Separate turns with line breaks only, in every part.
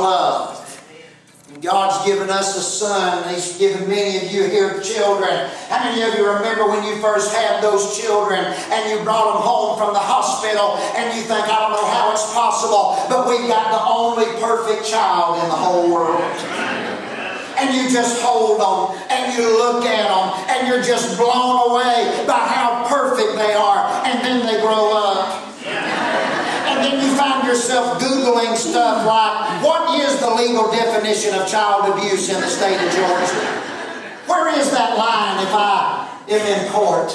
love. God's given us a son. He's given many of you here children. How many of you remember when you first had those children and you brought them home from the hospital and you think, I don't know how it's possible, but we've got the only perfect child in the whole world. And you just hold them and you look at them and you're just blown away by how perfect they are. And then they grow up. And then you find yourself Googling stuff like, what is the legal definition of child abuse in the state of Georgia? Where is that line if I am in court?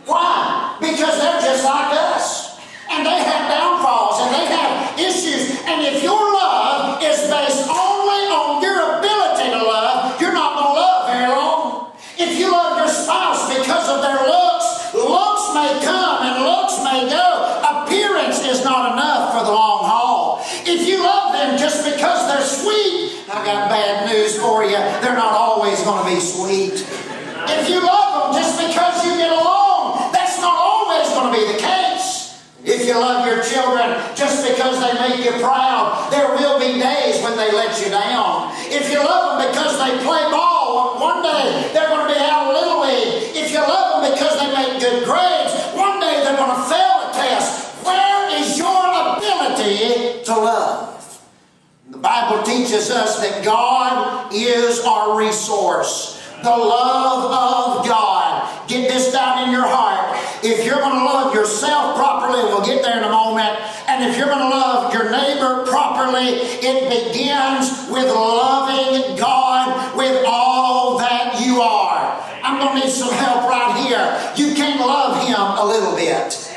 Why? Because they're just like us. And they have downfalls and they have issues. And if your love is based only on your ability to love, you're not going to love very long. If you love your spouse because of their looks, looks may come and looks may go. Appearance is not enough for the long haul. If you love them just because they're sweet, I got bad news for you. They're not always going to be sweet. If you love them just because you get along, that's not always going to be the case. If you love your children just because they make you proud, there will be days when they let you down. If you love them because they play ball, one day they're going to be out of Little League. If you love them because they make good grades, one day they're going to fail a test. Where is your ability to love? The Bible teaches us that God is our resource. The love of God. Get this down in your heart. If you're going to love yourself properly, we'll get there in a moment, and if you're going to love your neighbor properly, it begins with loving God with all that you are. I'm going to need some help right here. You can't love Him a little bit.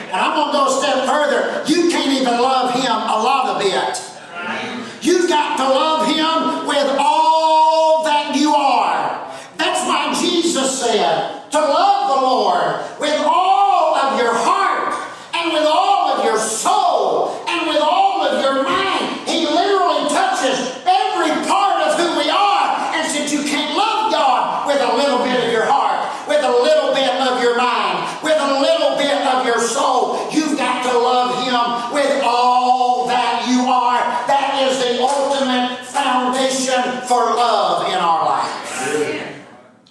And I'm going to go a step further. You can't even love Him a lot of it. You've got to love Him with all that you are. That's why Jesus said to love the Lord with all of your heart and with all of your soul and with all of your mind. He literally touches every part of who we are and said you can't love God with a little bit of your heart, with a little bit of your mind, with a little bit of your soul. You've got to love Him with all that you are. That is the ultimate foundation for love in our life.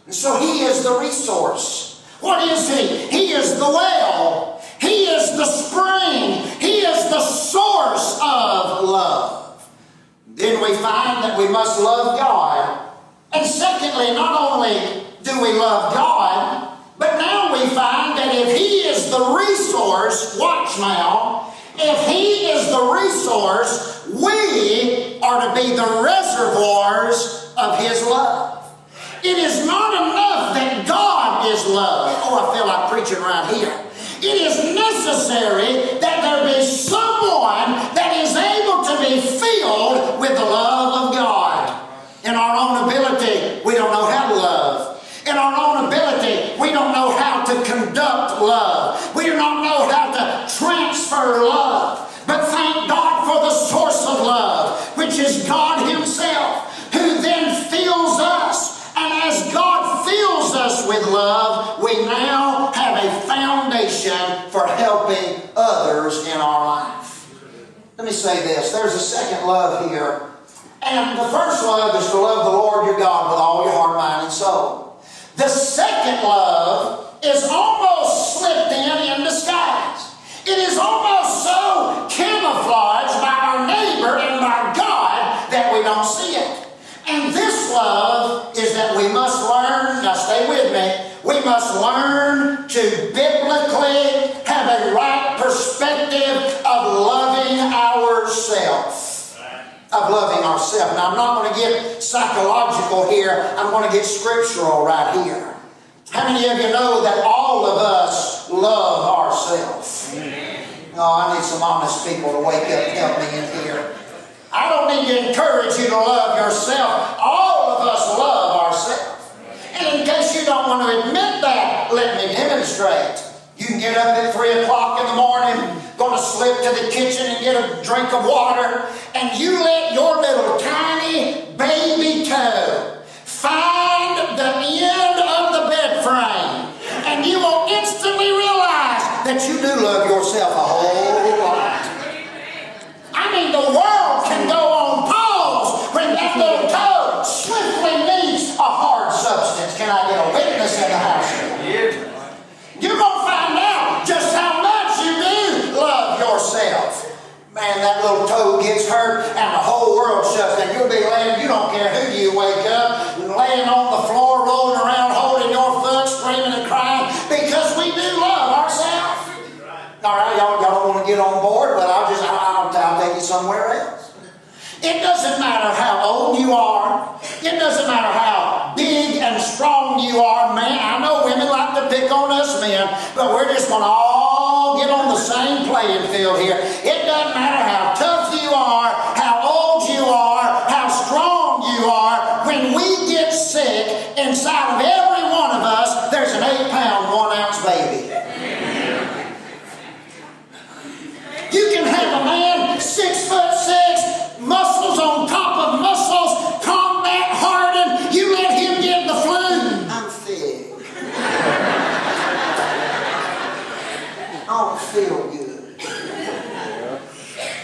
And so He is the resource. What is He? He is the well. He is the spring. He is the source of love. Then we find that we must love God. And secondly, not only do we love God, but now we find that if He is the resource, watch now, if He is the resource, we are to be the reservoirs of His love. It is not enough that God is love. Oh, I feel like preaching right here. It is necessary that there be someone that is able to be filled with the love of God. In our own ability, we don't know how to love. In our own ability, we don't know how to conduct love. We do not know how to transfer love. But thank God for the source of love, which is God Himself, who then fills us. And as God fills us with love, we now have a foundation for helping others in our life. Let me say this. There's a second love here. And the first love is to love the Lord your God with all your heart, mind, and soul. The second love is almost slipped in disguise. It is almost so camouflaged by our neighbor and by God that we don't see it. And this love is that we must learn, now stay with me, we must learn to biblically have a right perspective of loving ourselves. Of loving ourselves. Now I'm not going to get psychological here, I'm going to get scriptural right here. How many of you know that all of us love ourselves? Oh, I need some honest people to wake up and help me in here. I don't need to encourage you to love yourself. All of us love ourselves. And in case you don't want to admit that, let me demonstrate. You can get up at 3 o'clock in the morning, going to slip to the kitchen and get a drink of water, and you let your little tiny baby toe find the end of the bed frame, and you will instantly realize that you do love yourself a whole lot. I mean, the world can go on your toe gets hurt and the whole world shuts down. You'll be laying, you don't care who you wake up, laying on the floor, rolling around, holding your foot, screaming and crying, because we do love ourselves. All right, y'all don't want to get on board, but I'll take you somewhere else. It doesn't matter how old you are. It doesn't matter how big and strong you are, man. I know women like to pick on us men, but we're just going to all get on the same playing field here. It doesn't matter how tough you are, how old you are, how strong you are. When we get sick, inside of every one of us, there's an 8-pound, 1-ounce baby. You can have a man 6'6", muscles on top of muscles, combat hardened. You let him get the flu. I'm sick. I don't feel good.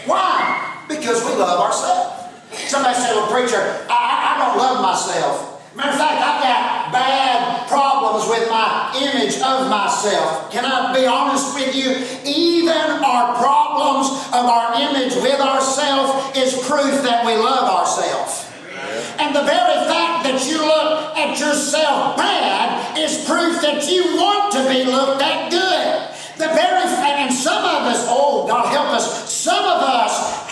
Why? Because we love ourselves. Somebody said, well, preacher, I don't love myself. Matter of fact, I've got bad problems with my image of myself. Can I be honest with you? Even our problems of our image with ourselves is proof that we love ourselves. And the very fact that you look at yourself bad is proof that you want to be looked at good. The very fact, and some of us, oh, God help us, some of us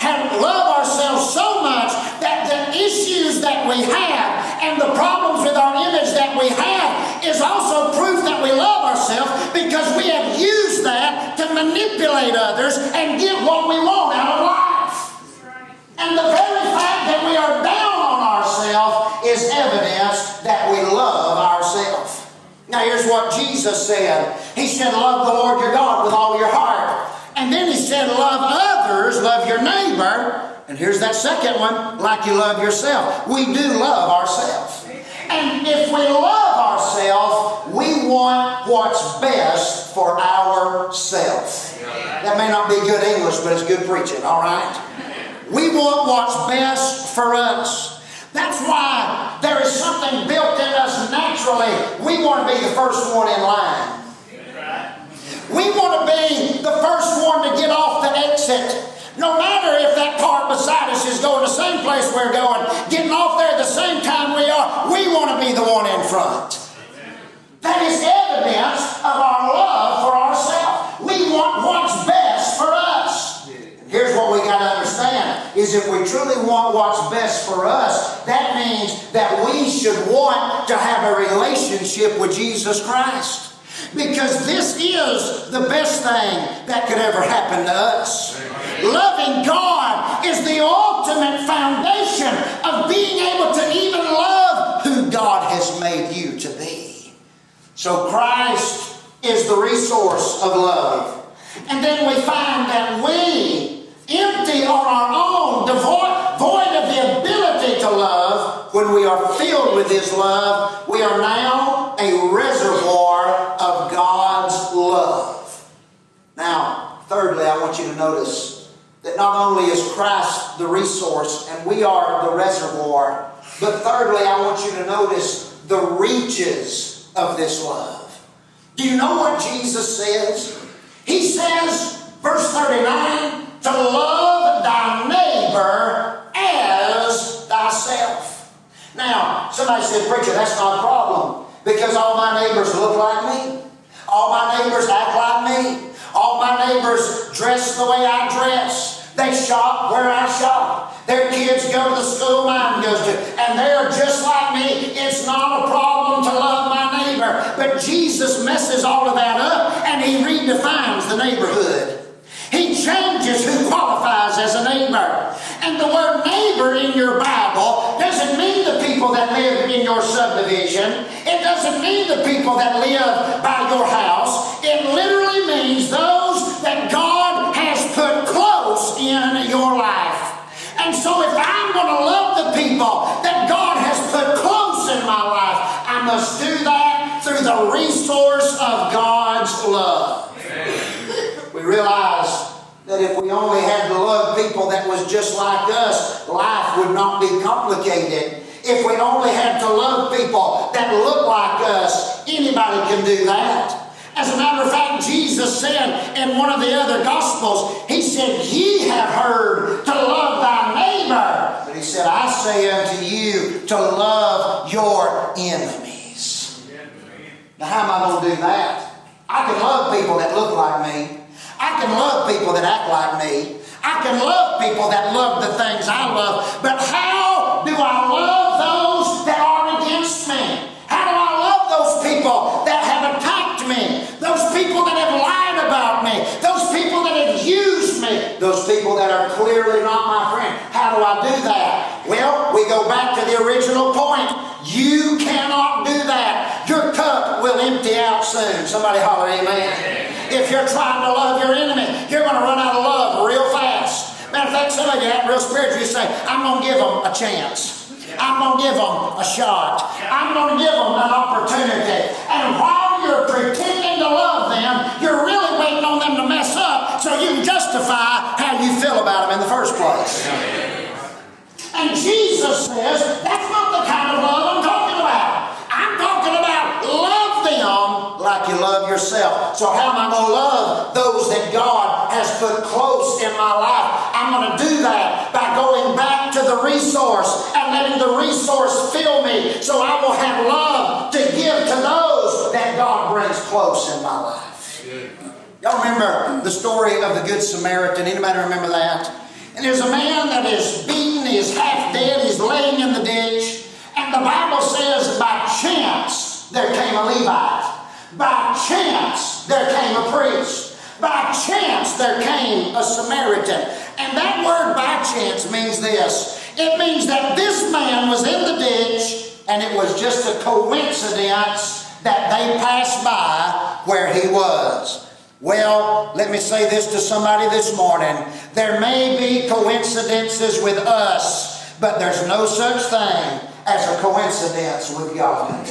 love ourselves so much that the issues that we have and the problems with our image that we have is also proof that we love ourselves, because we have used that to manipulate others and get what we want out of life. And the very fact that we are down on ourselves is evidence that we love ourselves. Now here's what Jesus said. He said, love the Lord your God with all your heart. And then he said, love others, love your neighbor. And here's that second one, like you love yourself. We do love ourselves. And if we love ourselves, we want what's best for ourselves. That may not be good English, but it's good preaching, all right? We want what's best for us. That's why there is something built in us naturally. We want to be the first one in line. We want to be the first one to get off the exit. No matter if that car beside us is going the same place we're going, getting off there at the same time we are, we want to be the one in front. That is evidence of our love for ourselves. We want what's best for us. Here's what we got to understand, is if we truly want what's best for us, that means that we should want to have a relationship with Jesus Christ. Because this is the best thing that could ever happen to us. Loving God is the ultimate foundation of being able to even love who God has made you to be. So Christ is the resource of love. And then we find that we, empty on our own, void of the ability to love, when we are filled with His love, we are now a reservoir of God's love. Now, thirdly, I want you to notice that not only is Christ the resource and we are the reservoir, but thirdly, I want you to notice the reaches of this love. Do you know what Jesus says? He says, verse 39, to love thy neighbor as thyself. Now, somebody said, preacher, that's not a problem, because all my neighbors look like me. All my neighbors act like me. All my neighbors dress the way I dress. They shop where I shop. Their kids go to the school mine goes to. And they're just like me. It's not a problem to love my neighbor. But Jesus messes all of that up and He redefines the neighborhood. He changes who qualifies as a neighbor. And the word neighbor in your Bible doesn't mean the people that live in your subdivision. It doesn't mean the people that live by your house. It literally means those that God has put close in your life. And so if I'm going to love the people that God has put close in my life, I must do that through the resource of God's love. We realize that if we only had to love people that was just like us, life would not be complicated. If we only had to love people that look like us, anybody can do that. As a matter of fact, Jesus said in one of the other Gospels, He said, ye have heard to love thy neighbor. But He said, I say unto you to love your enemies. Now how am I going to do that? I can love people that look like me. I can love people that act like me. I can love people that love the things I love. But how do I love those that are against me? How do I love those people that have attacked me? Those people that have lied about me? Those people that have used me? Those people that are clearly not my friend? How do I do that? Well, we go back to the original point. You cannot do that. Your cup will empty out soon. Somebody holler amen. If you're trying to love your enemy, you're going to run out of love real fast. Matter of fact, some of you act real spiritual. You say, I'm going to give them a chance. I'm going to give them a shot. I'm going to give them an opportunity. And while you're pretending to love them, you're really waiting on them to mess up so you can justify how you feel about them in the first place. And Jesus says, that's not the kind of love I'm talking about. I'm talking about love them like you love yourself. So how am I going to love those that God has put close in my life? I'm going to do that by going back to the resource and letting the resource fill me, so I will have love to give to those that God brings close in my life. Y'all remember the story of the Good Samaritan? Anybody remember that? And there's a man that is beaten, he is half dead, he's laying in the ditch. And the Bible says, by chance there came a Levite. By chance there came a priest. By chance there came a Samaritan. And that word by chance means this. It means that this man was in the ditch, and it was just a coincidence that they passed by where he was. Well, let me say this to somebody this morning. There may be coincidences with us, but there's no such thing as a coincidence with God.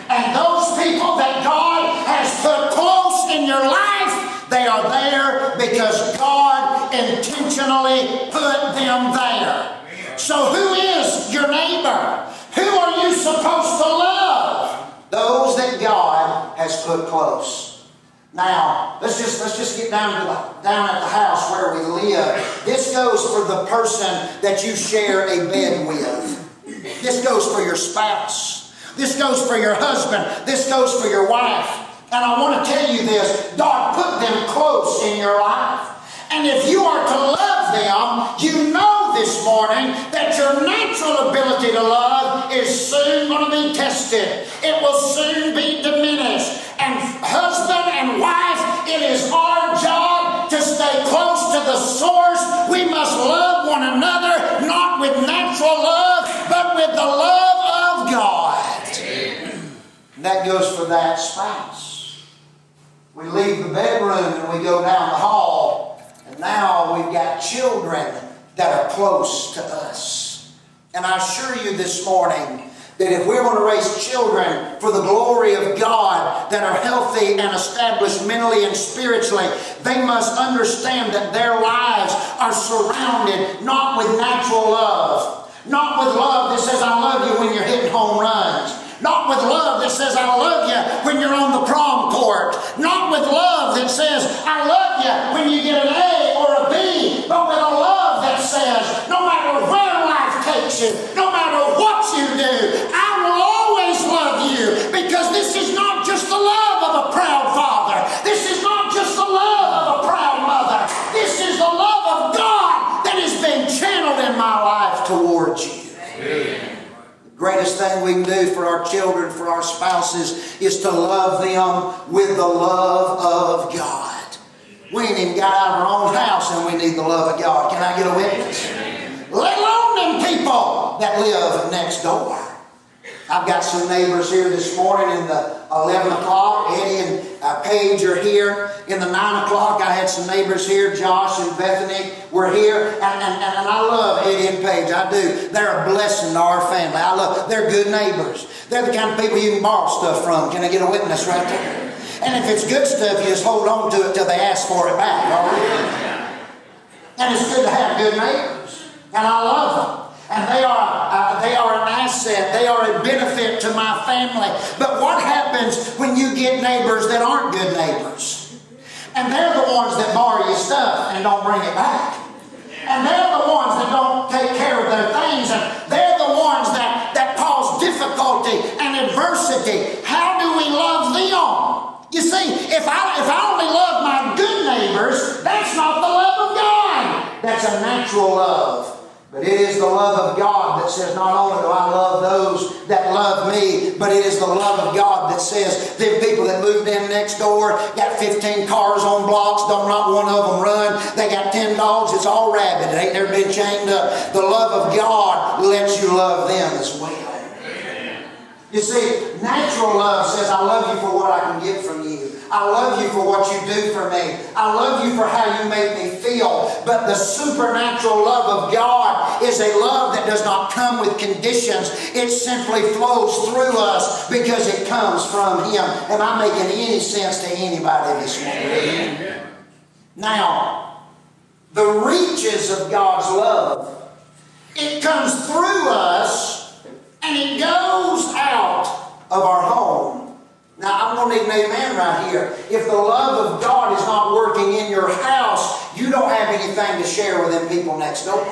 And those people that God has put close in your life, they are there because God intentionally put them there. So who is your neighbor? Who are you supposed to love? Those that God has put close. Now, let's just get down at the house where we live. This goes for the person that you share a bed with. This goes for your spouse. This goes for your husband. This goes for your wife. And I want to tell you this. God put them close in your life. And if you are to love them, you know this morning that your natural ability to love is soon going to be tested. It will soon be diminished. And husband and wife, it is our job to stay close to the source. We must love one another, not with natural love, but with the love of God. And that goes for that spouse. We leave the bedroom and we go down the hall, and now we've got children that are close to us. And I assure you this morning that if we're going to raise children for the glory of God that are healthy and established mentally and spiritually, they must understand that their lives are surrounded not with natural love, not with love that says I love you when you're hitting home runs, not with love that says I love you when you're on the prom court, not with love that says I love you when you get an A or a B, but with a love that says no matter where life takes you, no matter what you do, I will always love you, because this is not just the love of a proud father. This is not just the love of a proud mother. This is the love of God that has been channeled in my life towards you. Amen. The greatest thing we can do for our children, for our spouses, is to love them with the love of God. We ain't even got out of our own house and we need the love of God. Can I get a witness? Let alone them people that live next door. I've got some neighbors here this morning in the 11 o'clock. Eddie and Paige are here. In the 9 o'clock, I had some neighbors here. Josh and Bethany were here. And I love Eddie and Paige. I do. They're a blessing to our family. They're good neighbors. They're the kind of people you can borrow stuff from. Can I get a witness right there? And if it's good stuff, you just hold on to it till they ask for it back. All right? And it's good to have good neighbors. And I love them. And they are an asset. They are a benefit to my family. But what happens when you get neighbors that aren't good neighbors? And they're the ones that borrow your stuff and don't bring it back. And they're the ones that don't take care of their things. And they're the ones that cause difficulty and adversity. How do we love them? You see, if I only love my good neighbors, that's not the love of God. That's a natural love. But it is the love of God that says, not only do I love those that love me, but it is the love of God that says, them people that moved in next door, got 15 cars on blocks, don't not one of them run. They got 10 dogs, it's all rabid. It ain't never been chained up. The love of God lets you love them as well. You see, natural love says, I love you for what I can get from you. I love you for what you do for me. I love you for how you make me feel. But the supernatural love of God is a love that does not come with conditions. It simply flows through us because it comes from Him. Am I making any sense to anybody this morning? Now, the reaches of God's love, it comes through us and it goes out of our home. Now, I'm going to need an amen right here. If the love of God is not working in your house, you don't have anything to share with them people next door.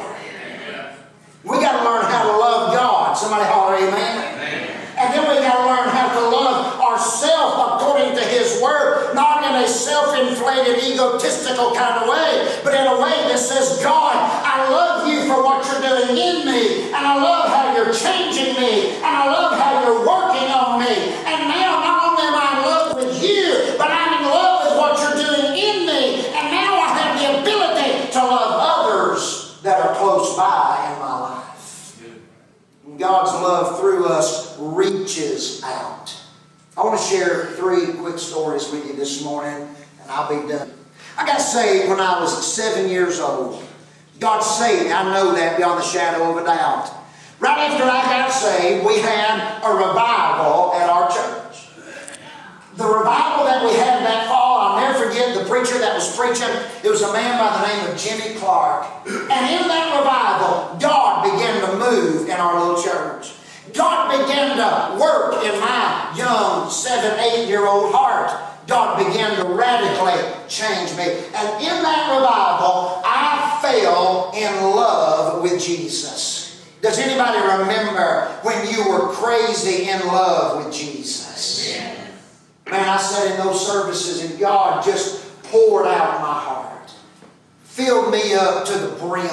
We got to learn how to love God. Somebody holler amen. And then we got to learn how to love ourselves according to His Word, not in a self-inflated, egotistical kind of way, but in a way that says, God, I love you for what you're doing in me, and I love how you're changing me, and I love how you're working on me. And now not only am I in love with you, but I'm in love with what you're doing in me, and now I have the ability to love others that are close by in my life. God's love through us reaches out. I want to share 3 quick stories with you this morning, and I'll be done. I got saved when I was 7 years old. God saved me. I know that beyond the shadow of a doubt. Right after I got saved, we had a revival at our church. The revival that we had that fall, I'll never forget the preacher that was preaching. It was a man by the name of Jimmy Clark. And in that revival, God began to move in our little church. God began to work in my young 7, 8-year-old heart. God began to radically change me. And in that revival, I fell in love with Jesus. Does anybody remember when you were crazy in love with Jesus? Yeah. Man, I sat in those services and God just poured out my heart. Filled me up to the brim.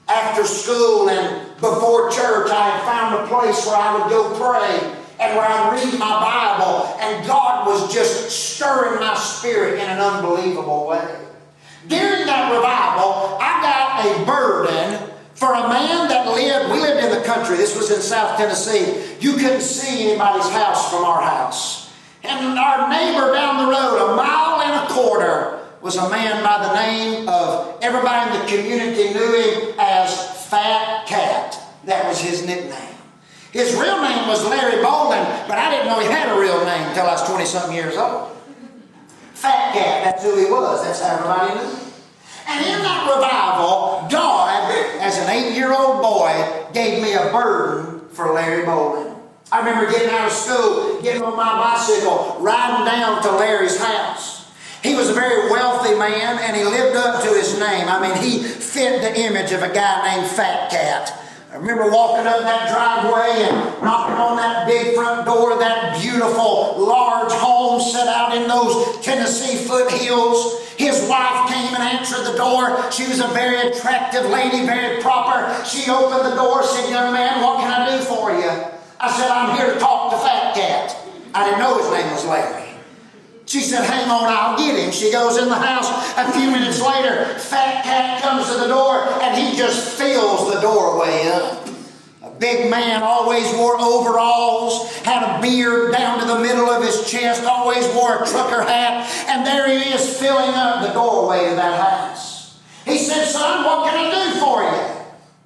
After school and before church, I had found a place where I would go pray and where I'd read my Bible. And God was just stirring my spirit in an unbelievable way. During that revival, I got a burden for a man that we lived in the country. This was in South Tennessee. You couldn't see anybody's house from our house. And our neighbor down the road, 1.25 miles, was a man by the name of, everybody in the community knew him as Fat Cat. That was his nickname. His real name was Larry Bolden, but I didn't know he had a real name until I was 20-something years old. Fat Cat, that's who he was. That's how everybody knew him. And in that revival, God, as an 8-year-old boy, gave me a burden for Larry Bolden. I remember getting out of school, getting on my bicycle, riding down to Larry's house. He was a very wealthy man, and he lived up to his name. I mean, he fit the image of a guy named Fat Cat. I remember walking up that driveway and knocking on that big front door of that beautiful, large home set out in those Tennessee foothills. His wife came and answered the door. She was a very attractive lady, very proper. She opened the door, said, "Young man, what can I do for you?" I said, "I'm here to talk to Fat Cat." I didn't know his name was Larry. She said, "Hang on, I'll get him." She goes in the house. A few minutes later, Fat Cat comes to the door and he just fills the doorway up. A big man, always wore overalls, had a beard down to the middle of his chest, always wore a trucker hat, and there he is filling up the doorway of that house. He said, "Son, what can I do for you?"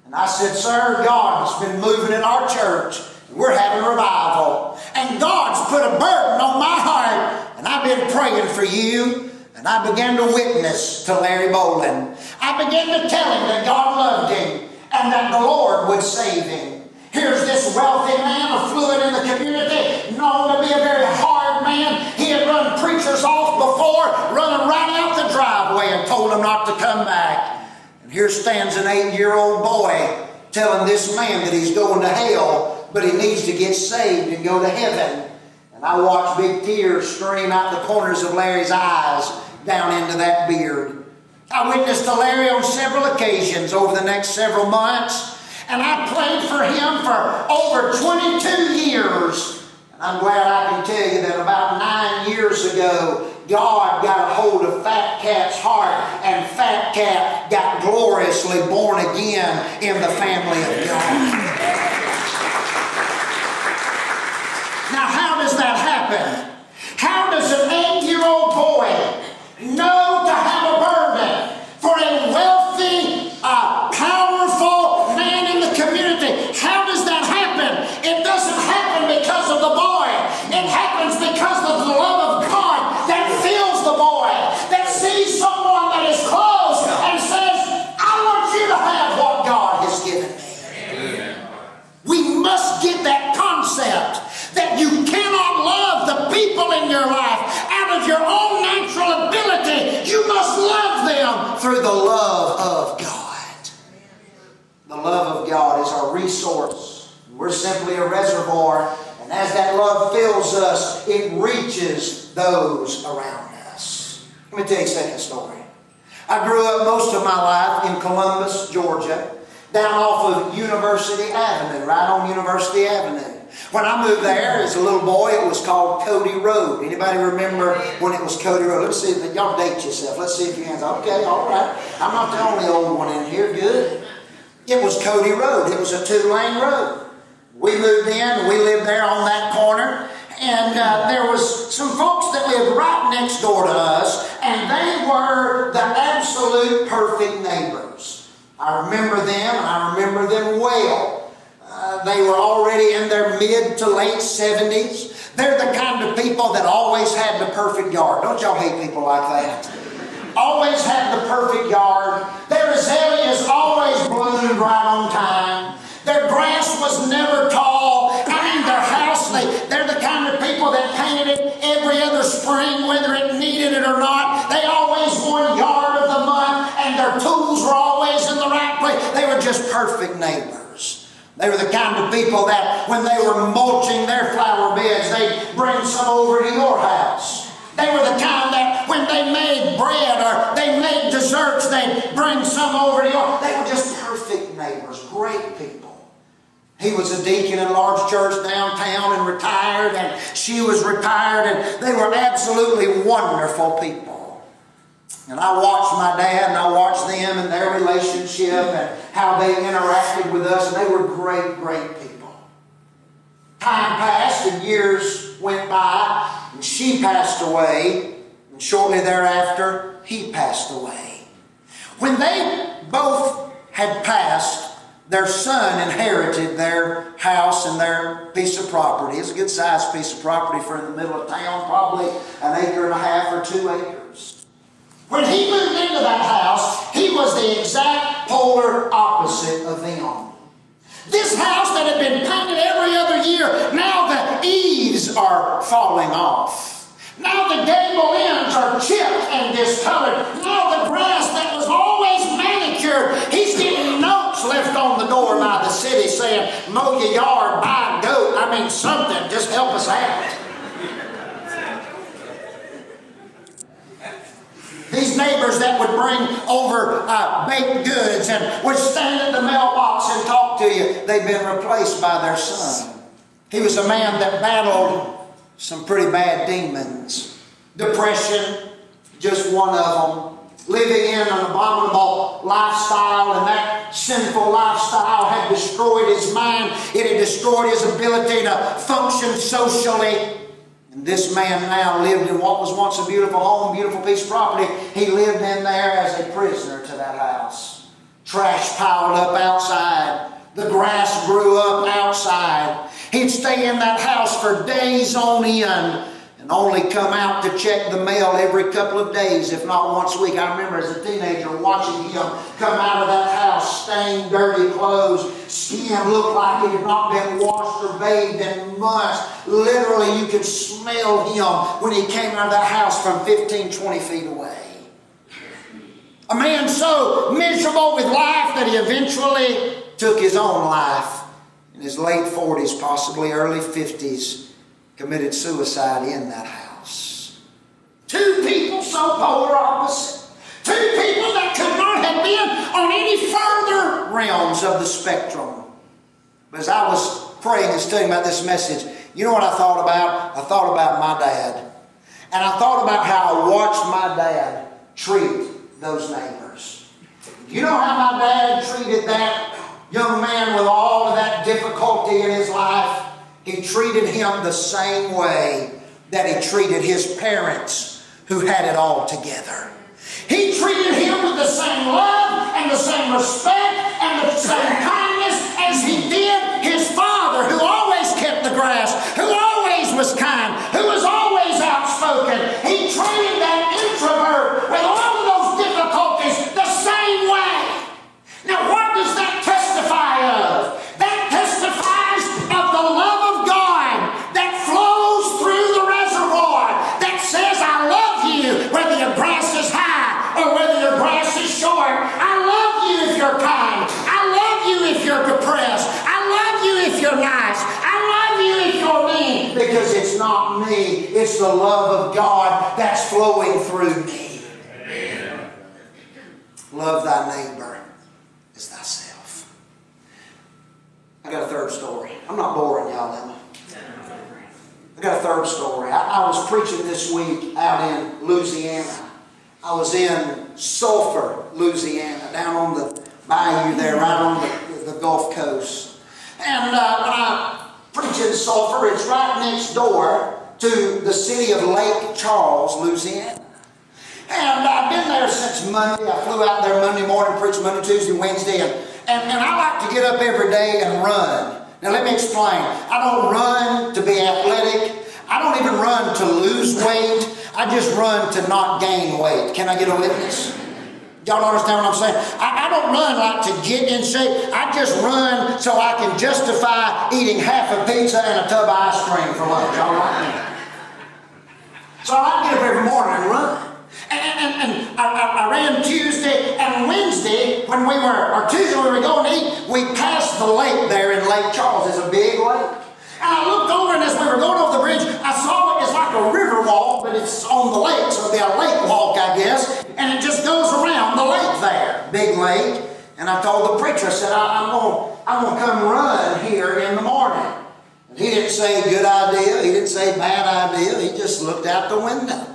And I said, "Sir, God's been moving in our church. We're having revival. And God's put a burden on my heart. And I've been praying for you." And I began to witness to Larry Bolden. I began to tell him that God loved him. and that the Lord would save him. Here's this wealthy man, affluent in the community, known to be a very hard man. He had run preachers off before, running right out the driveway and told them not to come back. And here stands an 8-year-old boy telling this man that he's going to hell, but he needs to get saved and go to heaven. And I watched big tears stream out the corners of Larry's eyes down into that beard. I witnessed to Larry on several occasions over the next several months, and I prayed for him for over 22 years. And I'm glad I can tell you that about 9 years ago, God got a hold of Fat Cat's heart, and Fat Cat got gloriously born again in the family of God. Now, how does that happen? How does an 8-year-old boy know to have a burden for a wealthy, powerful man in the community? How does that happen? It doesn't happen because of the boy. It happens because of the love of God that fills the boy, that sees someone that is close and says, I want you to have what God has given me. We must get that concept that you cannot love the people in your life out of your own natural ability. You must love them through the love of God. The love of God is our resource. We're simply a reservoir, and as that love fills us, it reaches those around us. Let me tell you a second story. I grew up most of my life in Columbus, Georgia, down off of University Avenue, right on University Avenue. When I moved there as a little boy, it was called Cody Road. Anybody remember when it was Cody Road? Let's see if y'all date yourself. Let's see if your hands. Okay, all right. I'm not the only old one in here. Good. It was Cody Road. It was a 2-lane road. We moved in and we lived there on that corner. And there was some folks that lived right next door to us, and they were the absolute perfect neighbors. I remember them, and I remember them well. They were already in their mid to late 70s. They're the kind of people that always had the perfect yard. Don't y'all hate people like that? Always had the perfect yard. Their azaleas always bloomed right on time. Their grass was never tall. I mean, their house, they're the kind of people that painted it every other spring, whether it needed it or not. They always won yard of the month, and their tools were always in the right place. They were just perfect neighbors. They were the kind of people that when they were mulching their flower beds, they'd bring some over to your house. They were the kind that when they made bread or they made desserts, they'd bring some over to your. They were just perfect neighbors, great people. He was a deacon in a large church downtown and retired, and she was retired, and they were absolutely wonderful people. And I watched my dad and I watched them and their relationship and how they interacted with us, and they were great, great people. Time passed and years went by, and she passed away, and shortly thereafter he passed away. When they both had passed, their son inherited their house and their piece of property. It's a good sized piece of property for in the middle of town, probably 1.5 acres or 2 acres. When he moved into that house, he was the exact polar opposite of them. This house that had been painted every other year, now the eaves are falling off. Now the gable ends are chipped and discolored. Now the grass that was always manicured, he's getting notes left on the door by the city saying, mow your yard, buy a goat. I mean, something, just help us out. These neighbors that would bring over baked goods and would stand at the mailbox and talk to you, they've been replaced by their son. He was a man that battled some pretty bad demons. Depression, just one of them. Living in an abominable lifestyle, and that sinful lifestyle had destroyed his mind. It had destroyed his ability to function socially. And this man now lived in what was once a beautiful home, beautiful piece of property. He lived in there as a prisoner to that house. Trash piled up outside. The grass grew up outside. He'd stay in that house for days on end. and only come out to check the mail every couple of days, if not once a week. I remember as a teenager watching him come out of that house, stained, dirty clothes, skin looked like it had not been washed or bathed in months. Literally, you could smell him when he came out of that house from 15, 20 feet away. A man so miserable with life that he eventually took his own life in his late 40s, possibly early 50s, committed suicide in that house. Two people so polar opposite. Two people that could not have been on any further realms of the spectrum. But as I was praying and studying about this message, you know what I thought about? I thought about my dad. And I thought about how I watched my dad treat those neighbors. You know how my dad treated that young man with all of that difficulty in his life? He treated him the same way that he treated his parents who had it all together. He treated him with the same love and the same respect and the same kindness as he did his father, who always kept the grass, who always was kind, who was always outspoken. He treated that introvert with all of those difficulties the same way. Now, what does that testify of? That testifies of the love of God that flows through the reservoir, that says, I love you whether your grass is high or whether your grass is short. I love you if you're kind. I love you if you're depressed. I love you if you're nice. I love you if you're mean. Because it's not me, it's the love of God that's flowing through me. Love thy neighbor as thyself. I got a third story. I'm not boring y'all, am I? I got a third story. I was preaching this week out in Louisiana. I was in Sulphur, Louisiana, down on the bayou there, right on the Gulf Coast. And when I preach in Sulphur, it's right next door to the city of Lake Charles, Louisiana. And I've been there since Monday. I flew out there Monday morning, preached Monday, Tuesday, Wednesday. And I like to get up every day and run. Now let me explain. I don't run to be athletic. I don't even run to lose weight. I just run to not gain weight. Can I get a witness? Y'all understand what I'm saying? I don't run like to get in shape. I just run so I can justify eating half a pizza and a tub of ice cream for lunch. All right? So I like to get up every morning and run. And I ran Tuesday and Wednesday or Tuesday when we were going to eat, we passed the lake there in Lake Charles. It's a big lake. And I looked over, and as we were going over the bridge, I saw it's like a river walk, but it's on the lake, so it'll be a lake walk, I guess. And it just goes around the lake there, big lake. And I told the preacher, I said, I'm going to come run here in the morning. And he didn't say good idea. He didn't say bad idea. He just looked out the window.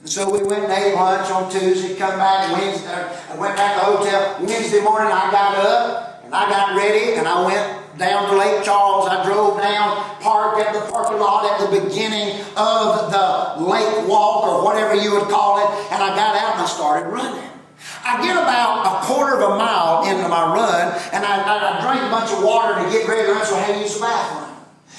And so we went and ate lunch on Tuesday, come back Wednesday. I went back to the hotel. Wednesday morning I got up and I got ready and I went down to Lake Charles. I drove down, parked at the parking lot at the beginning of the lake walk or whatever you would call it. And I got out and I started running. I get about a quarter of a mile into my run and I drank a bunch of water to get ready to run, so I had to use the bathroom.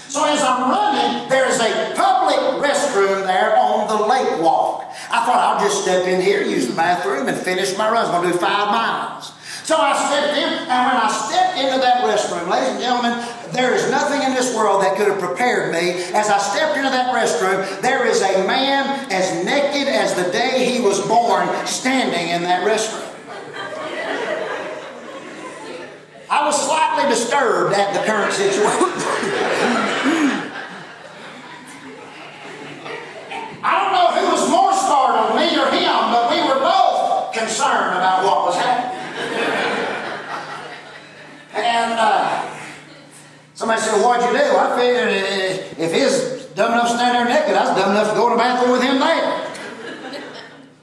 So as I'm running, there's a public restroom there on the lake walk. I thought I'll just step in here, use the bathroom, and finish my run. I'm going to do 5 miles. So I stepped in, and when I stepped into that restroom, ladies and gentlemen, there is nothing in this world that could have prepared me. As I stepped into that restroom, there is a man as naked as the day he was born standing in that restroom. I was slightly disturbed at the current situation. I don't know who was more startled, me or him, but we were both concerned about what was happening. And somebody said, what'd you do? I figured if he's dumb enough to stand there naked, I was dumb enough to go in the bathroom with him there.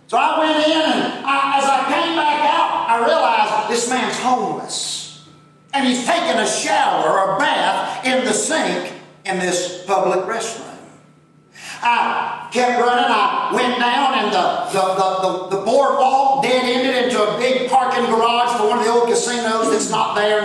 So I went in, and as I came back out, I realized this man's homeless. And he's taking a shower or bath in the sink in this public restroom. I kept running. I went down, and the boardwalk dead-ended into a big parking garage for one of the old casinos that's not there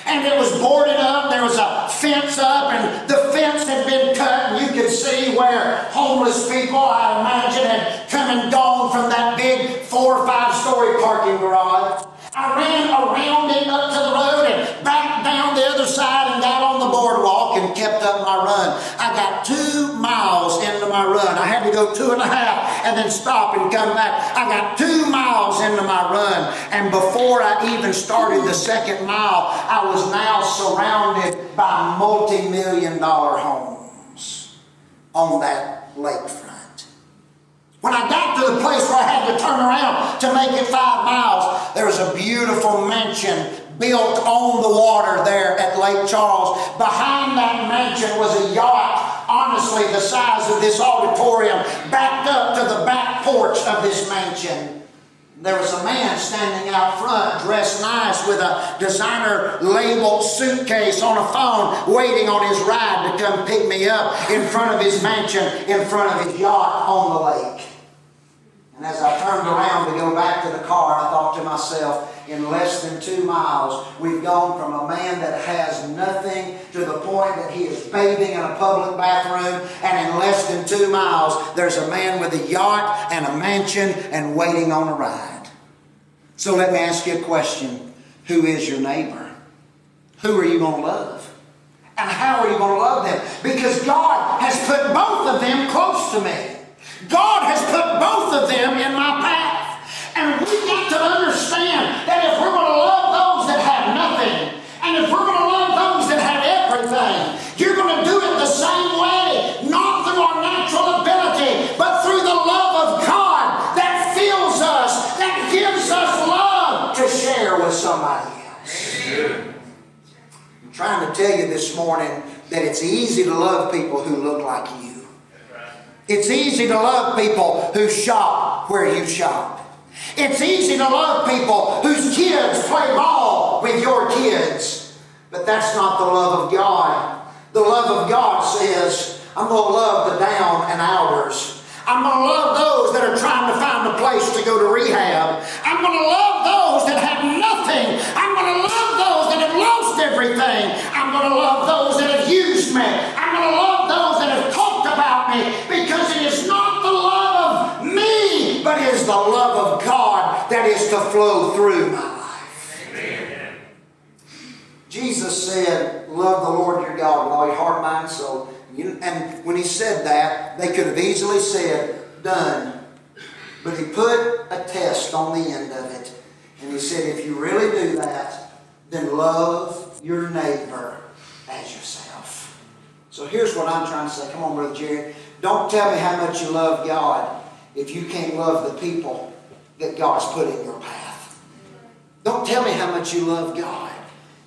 and it was boarded up. There was a fence up, and the fence had been cut, and you could see where homeless people, I imagine, had come and gone from that big 4 or 5 story parking garage. I ran around it up to the road and back down the other side and got on the boardwalk and kept up my run. I got 2 miles into my run. I had to go 2.5 and then stop and come back. I got 2 miles into my run. And before I even started the 2nd mile, I was now surrounded by multi-million-dollar homes on that lakefront. When I got to the place where I had to turn around to make it 5 miles, there was a beautiful mansion built on the water there at Lake Charles. Behind that mansion was a yacht, honestly the size of this auditorium, backed up to the back porch of this mansion. There was a man standing out front, dressed nice with a designer labeled suitcase on a phone, waiting on his ride to come pick me up in front of his mansion, in front of his yacht on the lake. And as I turned around to go back to the car, I thought to myself, in less than 2 miles, we've gone from a man that has nothing to the point that he is bathing in a public bathroom, and in less than 2 miles, there's a man with a yacht and a mansion and waiting on a ride. So let me ask you a question. Who is your neighbor? Who are you going to love? And how are you going to love them? Because God has put both of them close to me. God has put both of them in my path. And we've got to understand that if we're going to love those that have nothing, and if we're going to love those that have everything, you're going to do it the same way, not through our natural ability, but through the love of God that fills us, that gives us love to share with somebody else. I'm trying to tell you this morning that it's easy to love people who look like you. It's easy to love people who shop where you shop. It's easy to love people whose kids play ball with your kids. But that's not the love of God. The love of God says, I'm going to love the down and outers. I'm going to love those that are trying to find a place to go to rehab. I'm going to love those that have nothing. I'm going to love those that have lost everything. I'm going to love those that have used me. I'm going to love those that have talked about me, because it is not the love of me, but it is the love of God that is to flow through my life. Amen. Jesus said, love the Lord your God with all your heart, mind, and soul. And when he said that, they could have easily said, done. But he put a test on the end of it. And he said, if you really do that, then love your neighbor as yourself. So here's what I'm trying to say. Come on, Brother Jerry. Don't tell me how much you love God if you can't love the people that God's put in your path. Don't tell me how much you love God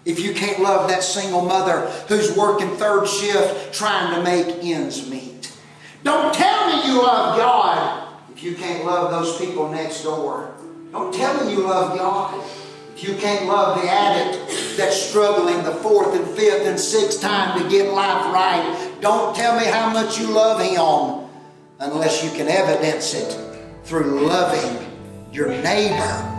if you can't love that single mother who's working 3rd shift trying to make ends meet. Don't tell me you love God if you can't love those people next door. Don't tell me you love God if you can't love the addict that's struggling the 4th and 5th and 6th time to get life right. Don't tell me how much you love Him unless you can evidence it through loving your neighbor